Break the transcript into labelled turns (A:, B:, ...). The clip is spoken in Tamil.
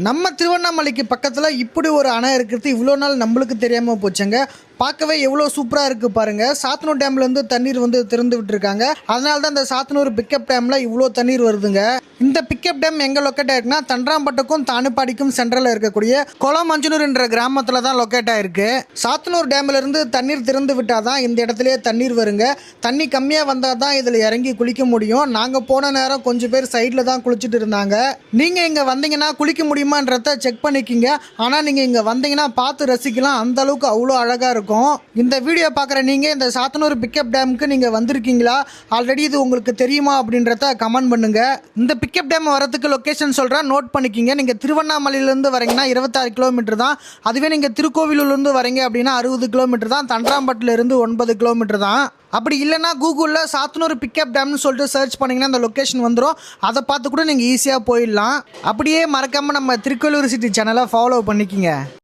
A: நம்ம திருவண்ணாமலைக்கு பக்கத்தில் இப்படி ஒரு அணை இருக்கிறது இவ்வளோ நாள் நம்மளுக்கு தெரியாமல் போச்சுங்க. பார்க்கவே எவ்வளோ சூப்பராக இருக்குது பாருங்கள். சாத்தனூர் டேம்லேருந்து தண்ணீர் திறந்து விட்டுருக்காங்க. அதனால தான் இந்த சாத்தனூர் பிக்கப் டேமில் இவ்வளோ தண்ணீர் வருதுங்க. இந்த பிக்கப் டேம் எங்கே லொக்கேட் ஆயிருக்குன்னா தண்டராம்பட்டுக்கும் தானுப்பாடிக்கும் சென்ட்ரலில் இருக்கக்கூடிய கொலமஞ்சனூர் என்ற கிராமத்தில் தான் லொக்கேட் ஆயிருக்கு. சாத்தனூர் டேம்லேருந்து தண்ணீர் திறந்து விட்டால் தான் இந்த இடத்துலையே தண்ணீர் வருங்க. தண்ணி கம்மியாக வந்தால் தான் இதில் இறங்கி குளிக்க முடியும். நாங்கள் போன நேரம் கொஞ்சம் பேர் சைடில் தான் குளிச்சுட்டு இருந்தாங்க. நீங்கள் இங்கே வந்தீங்கன்னா குளிக்க முடியுமான்றத செக் பண்ணிக்கிங்க. ஆனால் நீங்கள் இங்கே வந்தீங்கன்னா பார்த்து ரசிக்கலாம். அந்த அளவுக்கு அவ்வளோ அழகாக இருக்கும். இந்த வீடியோ பார்க்குற நீங்கள் இந்த சாத்தனூர் பிக்கப் டேமுக்கு நீங்கள் வந்திருக்கீங்களா, ஆல்ரெடி இது உங்களுக்கு தெரியுமா அப்படின்றத கமெண்ட் பண்ணுங்கள். இந்த பிக்கப் டேம் வரதுக்கு லொக்கேஷன் சொல்கிறேன், நோட் பண்ணிக்கிங்க. நீங்கள் திருவண்ணாமலையிலேருந்து வரீங்கன்னா 26 கிலோமீட்டர் தான். அதுவே நீங்கள் திருக்கோவிலூர்லேருந்து வரீங்க அப்படின்னா 60 கிலோமீட்டர் தான். தண்டராம்பட்டிலேருந்து 9 கிலோமீட்டர் தான். அப்படி இல்லைனா கூகுளில் சாத்தனூர் பிக்கப் டேம்னு சொல்லிட்டு சர்ச் பண்ணிங்கன்னா அந்த லொக்கேஷன் வந்துடும். அதை பார்த்து கூட நீங்கள் ஈஸியாக போயிடலாம். அப்படியே மறக்காமல் நம்ம திருக்கோவிலூர் சிட்டி சேனலை ஃபாலோ பண்ணிக்கிங்க.